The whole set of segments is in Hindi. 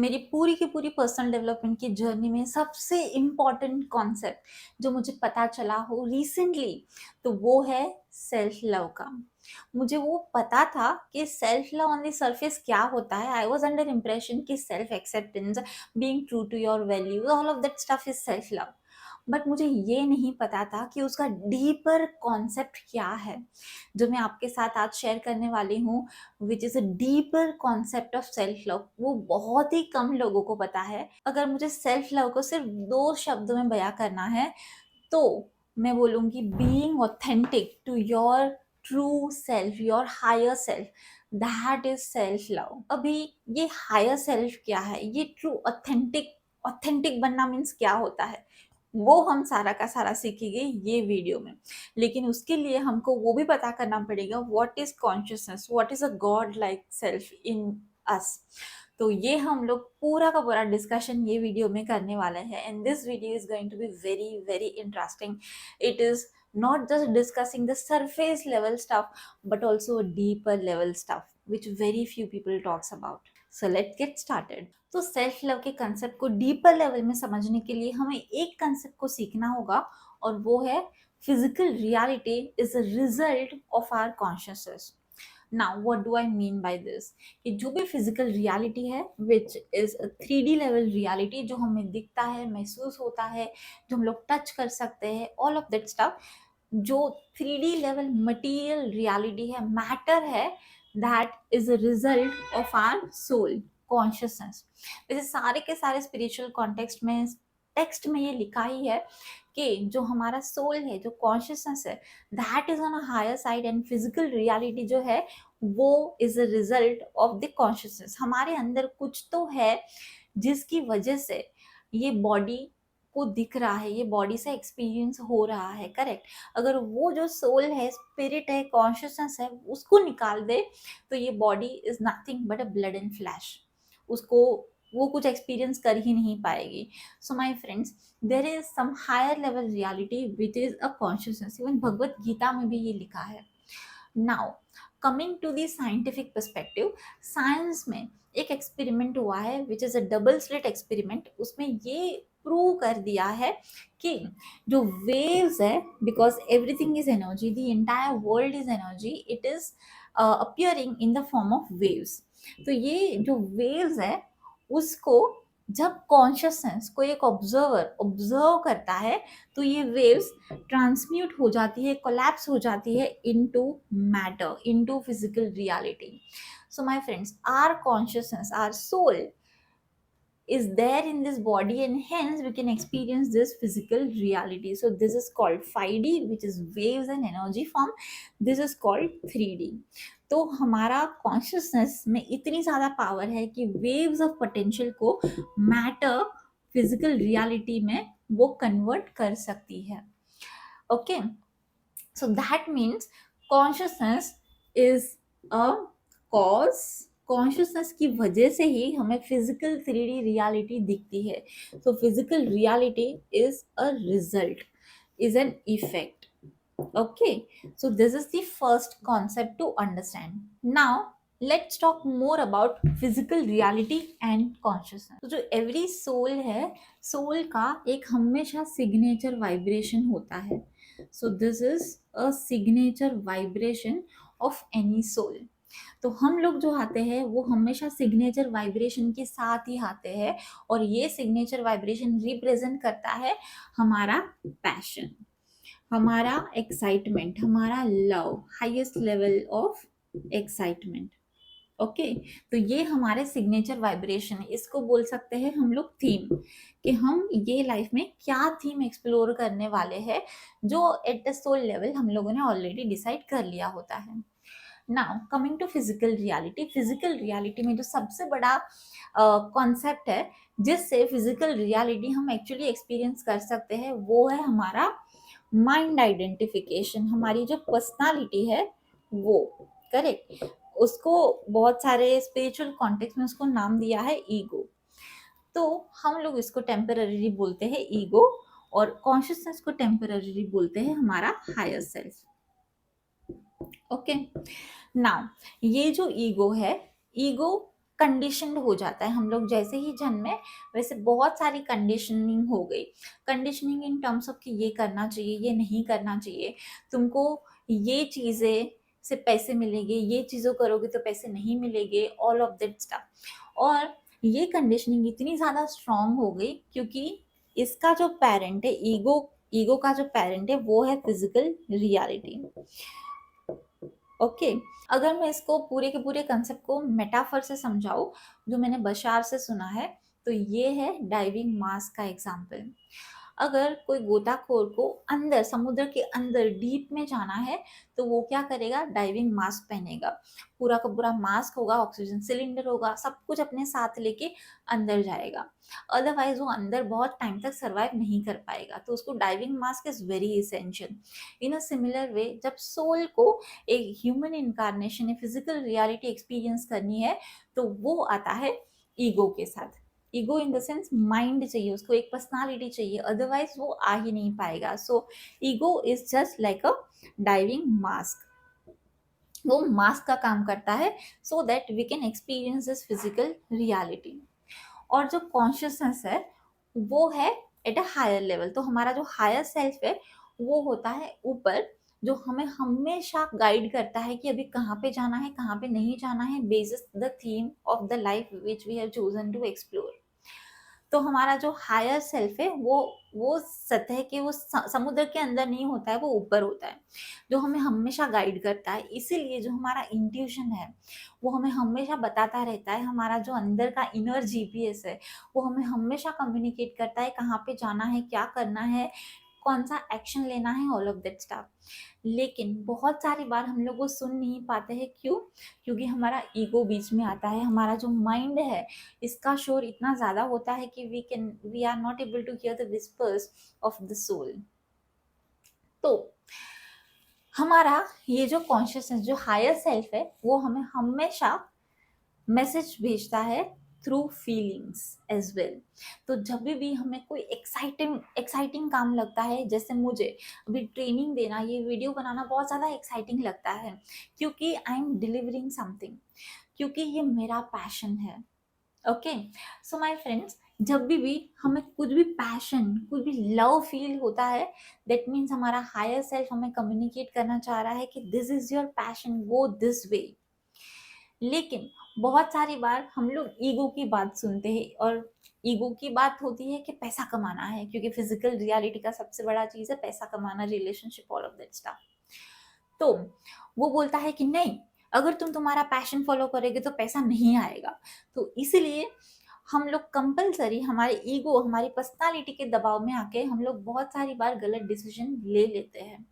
मेरी पूरी की पूरी पर्सनल डेवलपमेंट की जर्नी में सबसे इम्पॉर्टेंट कॉन्सेप्ट जो मुझे पता चला हो रिसेंटली, तो वो है सेल्फ लव का। मुझे वो पता था कि self love on the surface क्या होता है। आई वाज अंडर इम्प्रेशन कि self acceptance, being true to your values, all of that stuff is self love. But मुझे ये नहीं पता था कि उसका डीपर कॉन्सेप्ट क्या है, जो मैं आपके साथ आज शेयर करने वाली हूँ, which is a deeper concept of self love. वो बहुत ही कम लोगों को पता है। अगर मुझे सेल्फ लव को सिर्फ 2 शब्दों में बयां करना है, तो मैं बोलूँगी being authentic to your true self, your higher self, that is self love. अभी ये हायर सेल्फ क्या है, ये ट्रू ऑथेंटिक ऑथेंटिक बनना मीन्स क्या होता है, वो हम सारा का सारा सीखेंगे ये वीडियो में। लेकिन उसके लिए हमको वो भी पता करना पड़ेगा what is consciousness, what is a god like self in us. तो ये हम लोग पूरा का पूरा डिस्कशन ये वीडियो में करने वाले हैं, and this video is going to be very very interesting. It is not just discussing the surface level stuff but also a deeper level stuff which very few people talks about. So let's get started. तो सेल्फ लव के कंसेप्ट को डीपर लेवल में समझने के लिए हमें एक कंसेप्ट को सीखना होगा, और वो है physical reality is a result of our consciousness. Now what do I mean by this, कि जो भी फिजिकल रियलिटी है which is a 3D level reality, जो हमें दिखता है, महसूस होता है, जो हम लोग टच कर सकते हैं, ऑल ऑफ दैट स्टफ, जो 3D लेवल मटेरियल रियलिटी है, मैटर है, that is a result of our soul consciousness. वैसे सारे के सारे स्पिरिचुअल कॉन्टेक्स्ट में, टेक्स्ट में ये लिखा ही है कि जो हमारा सोल है, जो कॉन्शियसनेस है, that is on a higher side, and physical reality जो है वो is a result of the consciousness. हमारे अंदर कुछ तो है जिसकी वजह से ये बॉडी को दिख रहा है, ये बॉडी से एक्सपीरियंस हो रहा है, करेक्ट। अगर वो जो सोल है, स्पिरिट है, कॉन्शियसनेस है, उसको निकाल दे, तो ये body is nothing but a blood and flesh. उसको वो कुछ एक्सपीरियंस कर ही नहीं पाएगी। So my friends, there is some higher level reality which is a consciousness. Even Bhagavad Gita में भी ये लिखा है। Now coming to the scientific perspective, science में एक एक्सपेरिमेंट हुआ है which is a double slit experiment. उसमें ये प्रूव कर दिया है कि जो वेव्स है, because everything is energy, the entire world is energy, it is appearing in the form of waves. तो ये जो वेव्स है, उसको जब कॉन्शियसनेस को एक ऑब्जर्वर ऑब्जर्व करता है, तो ये वेव्स ट्रांसम्यूट हो जाती है, कोलैप्स हो जाती है into matter, into physical reality. So my friends, our consciousness, our soul is there in this body, and hence we can experience this physical reality. So this is called 5D, which is waves and energy form. This is called 3D. तो हमारा कॉन्शियसनेस में इतनी ज़्यादा पावर है कि वेव्स ऑफ पोटेंशियल को मैटर, फिजिकल रियलिटी में वो कन्वर्ट कर सकती है। Okay, so that means consciousness is a cause. Consciousness की वजह से ही हमें फिजिकल 3D रियलिटी दिखती है। So physical reality is a result, is an effect. Okay, so this is the first concept to understand. Now, let's talk more about physical reality and consciousness. तो जो every soul है, soul का एक हमेशा signature vibration होता है. So this is a signature vibration of any soul. तो हम लोग जो आते हैं वो हमेशा सिग्नेचर वाइब्रेशन के साथ ही आते हैं, और ये सिग्नेचर वाइब्रेशन रिप्रेजेंट करता है हमारा पैशन, हमारा एक्साइटमेंट, हमारा love, highest level of excitement. Okay, तो ये हमारे सिग्नेचर वाइब्रेशन है। इसको बोल सकते हैं हम लोग थीम, कि हम ये लाइफ में क्या थीम एक्सप्लोर करने वाले हैं, जो एट द सोल लेवल हम लोगों ने ऑलरेडी डिसाइड कर लिया होता है। Now coming to physical reality, physical reality में जो सबसे बड़ा कॉन्सेप्ट है जिससे फिजिकल रियलिटी हम एक्चुअली एक्सपीरियंस कर सकते हैं, वो है हमारा माइंड आइडेंटिफिकेशन। हमारी जो पर्सनालिटी है वो, करेक्ट, उसको बहुत सारे स्पिरिचुअल कॉन्टेक्स्ट में उसको नाम दिया है ईगो। तो हम लोग इसको टेम्पररी बोलते हैं ईगो, और कॉन्शियसनेस को टेम्पररी बोलते हैं हमारा हायर सेल्फ। ओके, नाउ ये जो ईगो है, ईगो कंडीशनड हो जाता है। हम लोग जैसे ही जन्मे वैसे बहुत सारी कंडीशनिंग हो गई। कंडीशनिंग इन टर्म्स ऑफ कि ये करना चाहिए, ये नहीं करना चाहिए, तुमको ये चीज़ें से पैसे मिलेंगे, ये चीज़ों करोगे तो पैसे नहीं मिलेंगे, ऑल ऑफ दैट स्टफ। और ये कंडीशनिंग इतनी ज़्यादा स्ट्रॉन्ग हो गई क्योंकि इसका जो पेरेंट है, ईगो का जो पेरेंट है वो है फिजिकल रियलिटी। ओके, अगर मैं इसको पूरे के पूरे कंसेप्ट को मेटाफर से समझाऊं, जो मैंने बशार से सुना है, तो ये है डाइविंग मास्क का एग्जाम्पल। अगर कोई गोताखोर को अंदर समुद्र के अंदर डीप में जाना है तो वो क्या करेगा, डाइविंग मास्क पहनेगा। पूरा का पूरा मास्क होगा, ऑक्सीजन सिलेंडर होगा, सब कुछ अपने साथ लेके अंदर जाएगा। अदरवाइज वो अंदर बहुत टाइम तक सर्वाइव नहीं कर पाएगा, तो उसको diving mask is very essential. In a similar way, जब सोल को एक ह्यूमन इनकारनेशन या फिजिकल रियलिटी एक्सपीरियंस करनी है तो वो आता है ईगो के साथ। Ego in the sense mind चाहिए उसको, एक पर्सनालिटी चाहिए, अदरवाइज वो आ ही नहीं पाएगा। So ego is just like a diving mask. वो मास्क का काम करता है so that we can experience this physical reality. और जो कॉन्शियसनेस है वो है एट अ हायर लेवल। तो हमारा जो हायर सेल्फ है वो होता है ऊपर, जो हमें हमेशा गाइड करता है कि अभी कहाँ पे जाना है, कहाँ पे नहीं जाना है, basis the theme of the life which we have chosen to explore. तो हमारा जो हायर सेल्फ है वो सतह के, वो समुद्र के अंदर नहीं होता है, वो ऊपर होता है, जो हमें हमेशा गाइड करता है। इसीलिए जो हमारा इंट्यूशन है वो हमें हमेशा बताता रहता है, हमारा जो अंदर का इनर जीपीएस है वो हमें हमेशा कम्युनिकेट करता है कहाँ पे जाना है, क्या करना है, कौन सा एक्शन लेना है, ऑल ऑफ दैट स्टफ। लेकिन बहुत सारी बार हम लोग वो सुन नहीं पाते हैं। क्यों? क्योंकि हमारा ईगो बीच में आता है, हमारा जो माइंड है इसका शोर इतना ज़्यादा होता है कि we are not able to hear the whispers of the soul. तो हमारा ये जो कॉन्शियसनेस, जो हायर सेल्फ है, वो हमें हमेशा मैसेज भेजता है थ्रू फीलिंग्स एज वेल। तो जब भी हमें कोई एक्साइटिंग एक्साइटिंग काम लगता है, जैसे मुझे अभी ट्रेनिंग देना, ये वीडियो बनाना बहुत ज़्यादा एक्साइटिंग लगता है क्योंकि आई एम डिलीवरिंग समथिंग, क्योंकि ये मेरा पैशन है। ओके, सो माय फ्रेंड्स, जब भी हमें कुछ भी पैशन, कुछ भी लव फील होता है, दैट मीन्स हमारा हायर सेल्फ हमें कम्युनिकेट करना चाह रहा है कि this is your passion, go this way. लेकिन बहुत सारी बार हम लोग ईगो की बात सुनते हैं, और ईगो की बात होती है कि पैसा कमाना है, क्योंकि फिजिकल रियलिटी का सबसे बड़ा चीज है पैसा कमाना, relationship, all of that stuff. तो वो बोलता है कि नहीं, अगर तुम तुम्हारा पैशन फॉलो करोगे तो पैसा नहीं आएगा। तो इसलिए हम लोग कंपलसरी, हमारे ईगो, हमारी पर्सनालिटी के दबाव में आके हम लोग बहुत सारी बार गलत डिसीजन ले लेते हैं।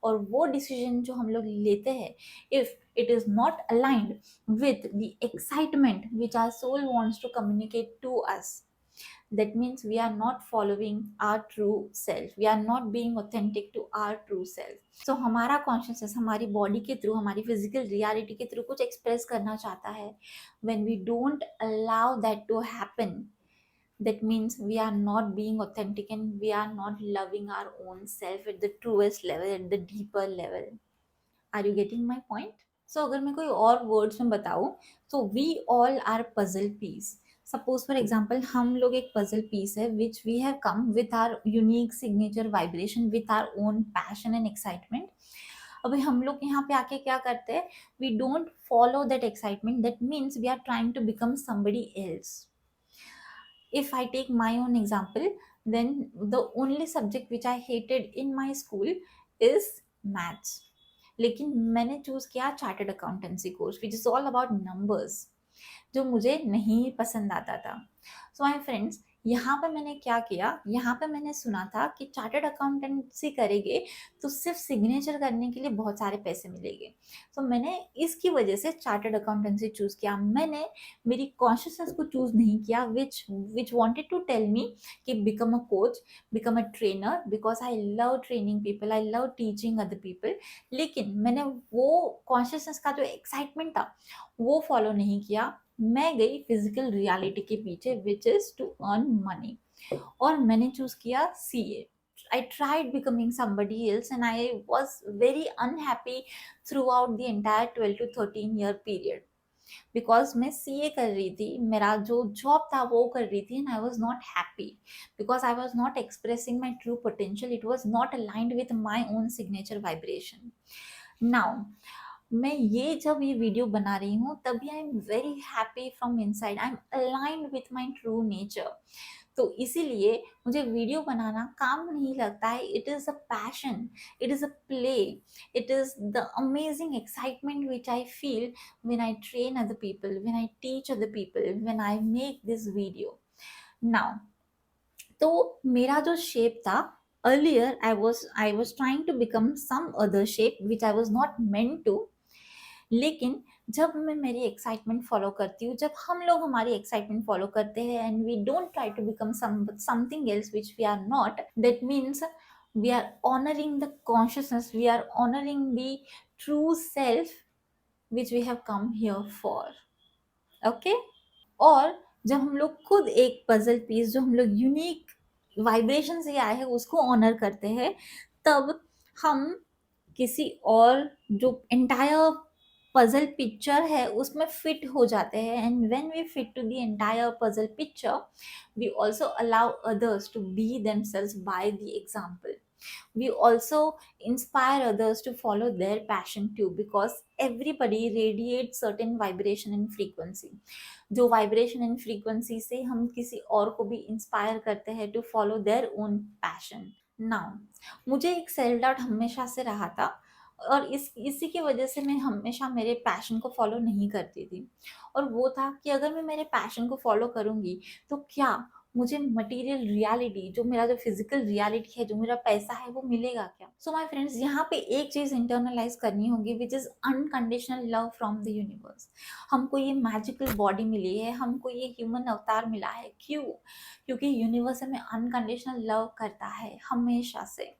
और वो डिसीजन जो हम लोग लेते हैं, if it is not aligned with the excitement which our soul wants to communicate to us, that means we are not following our true self, we are not being authentic to our true self. So हमारा कॉन्शियसनेस हमारी बॉडी के थ्रू, हमारी फिजिकल रियलिटी के थ्रू कुछ एक्सप्रेस करना चाहता है। when we don't allow that to happen, that means we are not being authentic and we are not loving our own self at the truest level, at the deeper level. Are you getting my point? सो अगर मैं कोई और वर्ड्स में बताऊँ, तो we all are puzzle piece. Suppose for example, हम लोग एक पजल पीस है which we have come with our unique signature vibration, with our own passion and excitement. अभी हम लोग यहाँ पे आके क्या करते हैं, we don't follow that excitement, that means we are trying to become somebody else. If I take my own example, then the only subject which I hated in my school is maths. लेकिन मैंने चूज किया chartered accountancy course which is all about numbers, जो मुझे नहीं पसंद आता था। सो माय फ्रेंड्स, यहाँ पे मैंने क्या किया, यहाँ पे मैंने सुना था कि चार्टर्ड अकाउंटेंसी करेंगे तो सिर्फ सिग्नेचर करने के लिए बहुत सारे पैसे मिलेंगे। तो मैंने इसकी वजह से चार्टर्ड अकाउंटेंसी चूज किया। मैंने मेरी कॉन्शियसनेस को चूज नहीं किया विच विच वांटेड टू टेल मी कि become a coach, become a trainer, because I love training people, I love teaching other people. लेकिन मैंने वो कॉन्शियसनेस का जो एक्साइटमेंट था वो फॉलो नहीं किया। मैं गई फिजिकल रियलिटी के पीछे which is to earn money, और मैंने चूज किया CA। I tried becoming somebody else and I was very unhappy throughout the entire 12 to 13 year period. Because मैं सीए कर रही थी, मेरा जो जॉब था वो कर रही थी, and I was not happy because I was not expressing my true potential, it was not aligned with my own signature vibration. Now मैं ये जब ये वीडियो बना रही हूँ तभी I am very happy from inside, I am aligned with my true nature. तो इसीलिए मुझे वीडियो बनाना काम नहीं लगता है. It is a passion, it is a play, it is the amazing excitement which I feel when I train other people, when I teach other people, when I make this video. Now, तो मेरा जो शेप था, earlier I was trying to become some other shape which I was not meant to. लेकिन जब मैं मेरी एक्साइटमेंट फॉलो करती हूँ, जब हम लोग हमारी एक्साइटमेंट फॉलो करते हैं and we don't try to become something else which we are not, that means we are honoring the consciousness, we are honoring the true self which we have come here for. Okay. और जब हम लोग खुद एक पजल पीस जो हम लोग यूनिक वाइब्रेशन से आए हैं उसको ऑनर करते हैं, तब हम किसी और जो एंटायर पजल पिक्चर है उसमें फिट हो जाते हैं. And when we fit to the entire puzzle picture, we also allow others to be themselves by the example. We also inspire others to follow their passion too, because everybody radiates certain vibration and frequency. जो वाइब्रेशन एंड फ्रीक्वेंसी से हम किसी और को भी इंस्पायर करते हैं to follow their own passion. Now, मुझे एक सेल्फ डाउट हमेशा से रहा था, और इसी की वजह से मैं हमेशा मेरे पैशन को फॉलो नहीं करती थी. और वो था कि अगर मैं मेरे पैशन को फॉलो करूँगी तो क्या मुझे मटेरियल रियलिटी, जो मेरा जो फिजिकल रियलिटी है, जो मेरा पैसा है, वो मिलेगा क्या? सो माय फ्रेंड्स, यहाँ पे एक चीज़ इंटरनलाइज करनी होगी which is unconditional love from the universe. हमको ये मैजिकल बॉडी मिली है, हमको ये ह्यूमन अवतार मिला है. क्यों? क्योंकि यूनिवर्स हमें अनकंडीशनल लव करता है हमेशा से.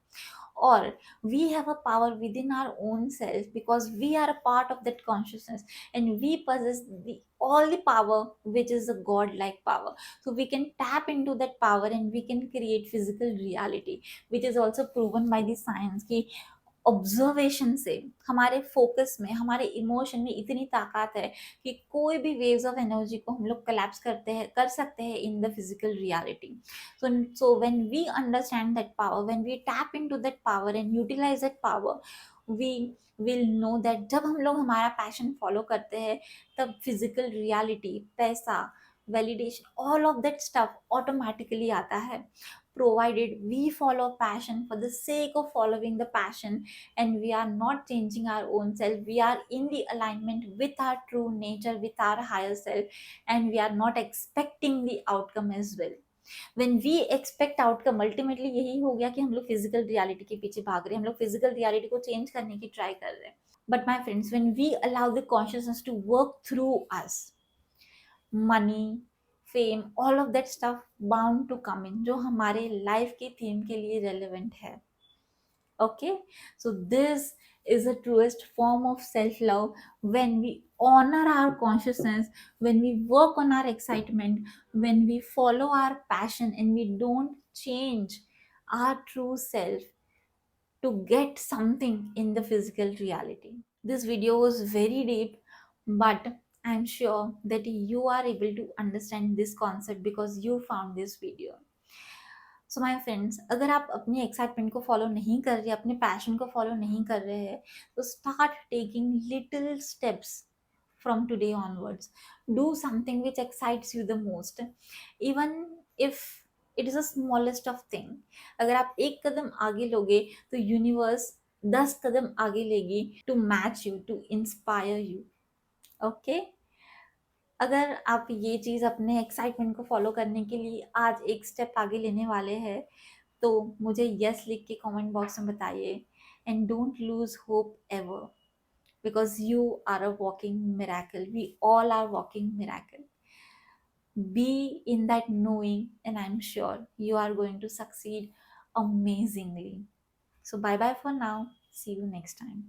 और we have a power within our own self because we are a part of that consciousness, and we possess all the power which is a god like power. So we can tap into that power and we can create physical reality, which is also proven by the science कि ऑब्जर्वेशन से हमारे फोकस में, हमारे इमोशन में इतनी ताकत है कि कोई भी वेव्स ऑफ एनर्जी को हम लोग कलेप्स कर सकते हैं in the physical reality. So when we understand that power, when we tap into that power and utilize that power, we will know that जब हम लोग हमारा पैशन फॉलो करते हैं तब फिजिकल रियलिटी, पैसा, validation, all of that stuff automatically आता है, provided we follow passion for the sake of following the passion, and we are not changing our own self, we are in the alignment with our true nature, with our higher self, and we are not expecting the outcome as well. When we expect outcome, ultimately यही हो गया कि हम लोग फिजिकल रियलिटी के पीछे भाग रहे हैं, हम लोग फिजिकल रियलिटी को चेंज करने की ट्राई कर रहे हैं. But my friends, when we allow the consciousness to work through us, money, fame, all of that stuff bound to come in, जो हमारे लाइफ के थीम के लिए रेलिवेंट है. Okay, so this is the truest form of self love, when we honor our consciousness, when we work on our excitement, when we follow our passion, and we don't change our true self to get something in the physical reality. This video was very deep, but I'm sure that you are able to understand this concept because you found this video. So my friends, अगर आप अपनी एक्साइटमेंट को फॉलो नहीं कर रहे, अपने पैशन को फॉलो नहीं कर रहे हैं, तो start taking little steps from today onwards. Do something which excites you the most, even if it is a smallest of thing. अगर आप एक कदम आगे लोगे तो यूनिवर्स 10 कदम आगे लेगी to match you, to inspire you. Okay. अगर आप ये चीज़ अपने एक्साइटमेंट को फॉलो करने के लिए आज एक स्टेप आगे लेने वाले हैं, तो मुझे यस लिख के कमेंट बॉक्स में बताइए. And don't lose hope ever, because you are a walking miracle, we all are walking miracle. Be in that knowing, and I'm sure you are going to succeed amazingly. So bye bye for now, see you next time.